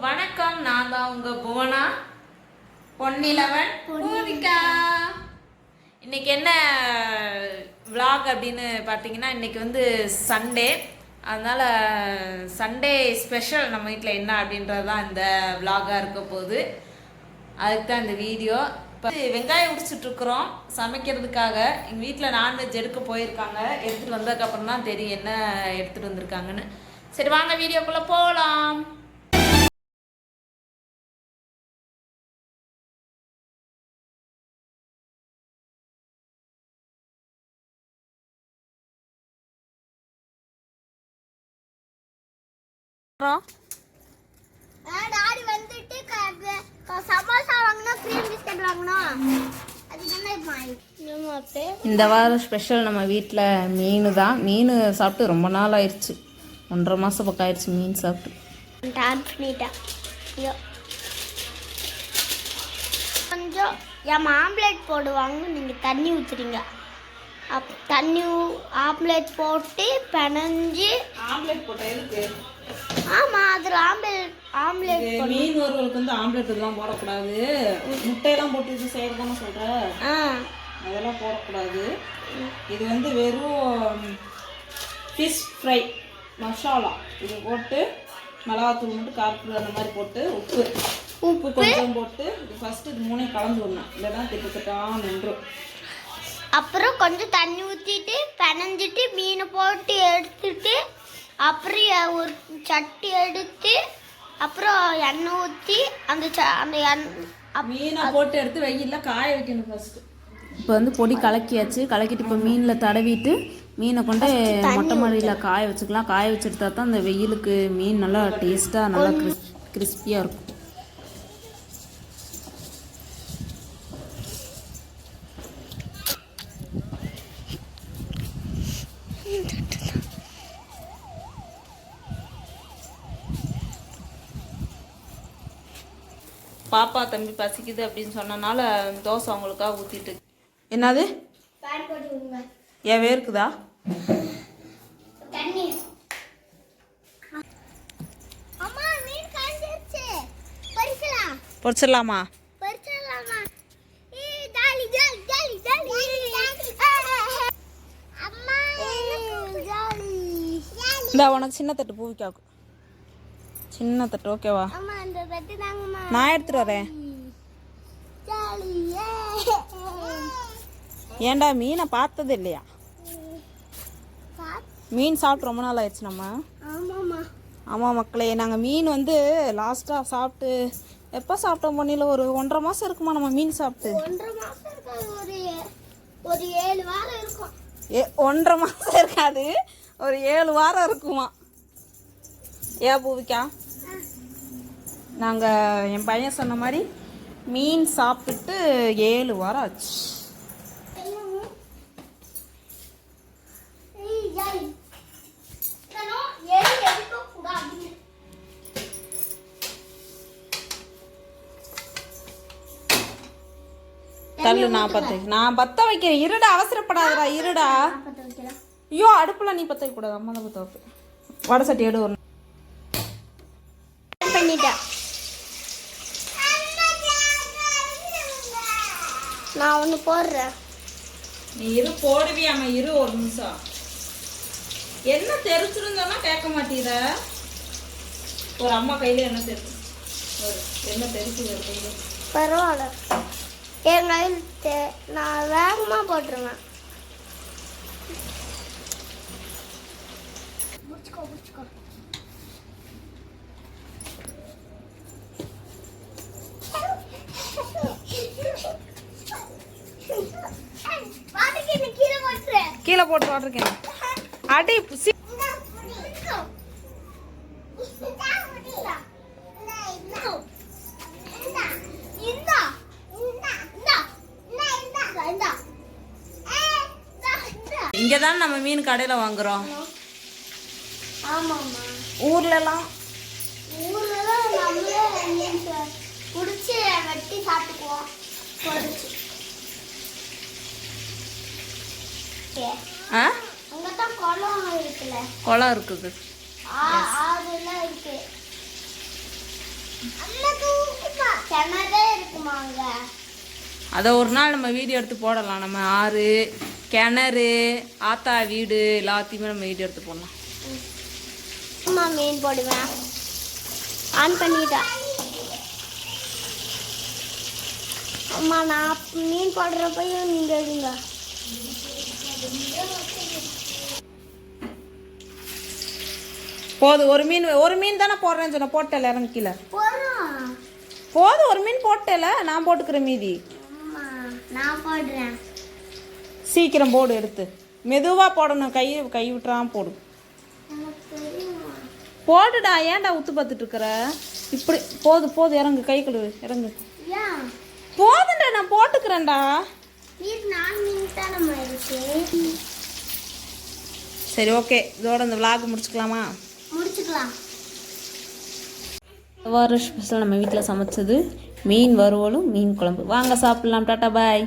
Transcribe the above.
வணக்கம். நான் தான் உங்க புவனா பொன்னிலவன் பூவிகா. இன்னைக்கு என்ன vlog அப்படின்னு பார்த்தீங்கன்னா, இன்னைக்கு வந்து சண்டே. அதனால சண்டே ஸ்பெஷல் நம்ம வீட்டில் என்ன அப்படின்றது தான் இந்த vlog-ஆ இருக்க போகுது. அதுக்கு தான் இந்த வீடியோ. இப்போ வெங்காயம் உடிச்சிட்ருக்குறோம் சமைக்கிறதுக்காக. எங்கள் வீட்டில் நான்வெஜ் எடுக்க போயிருக்காங்க. எடுத்துகிட்டு வந்ததுக்கப்புறம் தான் தெரியும் என்ன எடுத்துகிட்டு வந்திருக்காங்கன்னு. சரி வாங்க வீடியோக்குள்ளே போகலாம். டாடி வந்துட்டு சமோசா வாங்கணும், கிரீம் பிஸ்கட் வாங்கணும். இந்த வாரம் ஸ்பெஷல் நம்ம வீட்டில் மீன் தான். மீன் சாப்பிட்டு ரொம்ப நாள் ஆயிடுச்சு. 1.5 மாதம் பக்கம் ஆயிடுச்சு மீன் சாப்பிட்டு. கொஞ்சம் என் ஆம்லேட் போடுவாங்க, நீங்கள் தண்ணி ஊற்றுறீங்க. தண்ணி ஆம்லேட் போட்டு பிணைஞ்சு ஆம்லேட் போட்டால் இருக்கு. ஆமாம், அதில் ஆம்லேட் மீன் ஒருவருக்கு வந்து ஆம்லேட் இதெல்லாம் போடக்கூடாது. முட்டையெல்லாம் போட்டு இது செய்யறதானே சொல்கிறேன். அதெல்லாம் போடக்கூடாது. இது வந்து வெறும் ஃபிஷ் ஃப்ரை மசாலா. இது போட்டு மிளகாத்தூள் மட்டும் காரத்தூள் அந்த மாதிரி போட்டு உப்பு கொஞ்சம் போட்டு ஃபஸ்ட்டு இது 3 கலந்து விடணும். இல்லைன்னா திட்டத்திட்டான் நின்றும். அப்புறம் கொஞ்சம் தண்ணி ஊற்றிட்டு பிணைஞ்சிட்டு மீனை போட்டு எடுத்துட்டு அப்புறம் ஒரு சட்டி எடுத்து அப்புறம் எண்ணெய் ஊற்றி அந்த மீனை போட்டு எடுத்து வெயிலில் காய வைக்கணும் ஃபஸ்ட்டு. இப்போ வந்து பொடி கலக்கியாச்சு. கலக்கிட்டு இப்போ மீனில் தடவிட்டு மீனை கொண்டு மொட்டை மாடியில் காய வச்சுக்கலாம். காய வச்சுருத்தா தான் அந்த வெயிலுக்கு மீன் நல்லா டேஸ்ட்டாக நல்லா கிறிஸ்பியாக இருக்கும். பாப்பா தம்பி பசிக்குது அப்படின்னு சொன்னனால தோசை அவங்களுக்காக ஊற்றிட்டு. என்னது ஏன் வேர்க்குதா? பொரிச்சிடலாமா? இந்த உனக்கு சின்ன தட்டு பூவிக்காக்கும். சின்ன தட்டு ஓகேவா? நான் எடுத்துட்டு வரேன். ஏண்டா மீனை பார்த்தது இல்லையா? மீன் சாப்பிட்டு ரொம்ப நாள் ஆயிடுச்சு நம்ம. ஆமாம் மக்களே, நாங்கள் மீன் வந்து லாஸ்ட்டாக சாப்பிட்டு எப்போ சாப்பிட்டோம் பொண்ணில ஒரு 1.5 மாதம் இருக்குமா நம்ம மீன் சாப்பிட்டு. 1.5 மாதம் இருக்காது, ஒரு 7 வாரம் இருக்குமா. ஏன் பூவிக்கா? நாங்கள் என் பையன் சொன்ன மாதிரி மீன் சாப்பிட்டு 7 வாரம் ஆச்சு. தள்ளு, நான் பற்ற வைக்கிறேன். இருடா, அவசரப்படாதடா, இருடா. ஐயோ, அடுப்புல நீ பற்ற வைக்கக்கூடாது, அம்மா தான் பற்ற வைப்பேன். வடை சட்டி எடு. ஒன்று நான் ஒன்று போடுறேன். நீ இரு, போடுவியாம இரு ஒரு நிமிஷம். என்ன தெரிச்சிருந்தோன்னா கேட்க மாட்டீர. ஒரு அம்மா கையில என்ன தெரிச்சு, என்ன தெரிச்சு கையில. பரவாயில்ல, என் கையில் நான் வேகமாக போட்டுருவேன். கீழே போட்டு வாட்டிருக்கேன். அடி இங்கதான் நம்ம மீன் கடையில வாங்குறோம். ஊர்லலாம் நம்மளே பிடிச்சி வெட்டி சாப்பிட்டுக்குவோம். அங்கதான் குளம் இருக்குல்ல, குளம் இருக்குது. அதெல்லாம் இருக்கு. கிணறே இருக்குமாங்க. அதை ஒரு நாள் நம்ம வீடியோ எடுத்து போடலாம். நம்ம ஆறு, கிணறு, ஆத்தா வீடு எல்லாத்தையுமே நம்ம வீடியோ எடுத்து போடலாம். அம்மா மீன் போடுவேன். ஆன் பண்ணிட்டா. அம்மா நான் மீன் போடுறப்பையும் நீங்க எடுங்க. போதும், ஒரு மீன் தானே போடுறேன்னு சொன்ன, போட்டல இறங்க கீழே. போதும், ஒரு மீன் போட்டல, நான் போட்டுக்கிறேன் மீதி. அம்மா நான் போடுறேன். சீக்கிரம் போடு, எடுத்து மெதுவாக போடணும், கை விட்டுறாம போடு. போடுடா, ஏன்டா உத்து பார்த்துட்டு இருக்கிற? இப்படி போதும் இறங்கு, கை கழுவு, இறங்கு. போதுண்டா, நான் போட்டுக்கிறேன்டா. சரி, ஓகே, இதோட இந்த விளாக் முடிச்சுக்கலாமா? முடிச்சுக்கலாம். வார ஸ்பெஷல் நம்ம வீட்டில் சமைச்சது மீன் வறுவலும் மீன் குழம்பு. வாங்க சாப்பிட்லாம். டாட்டா பாய்.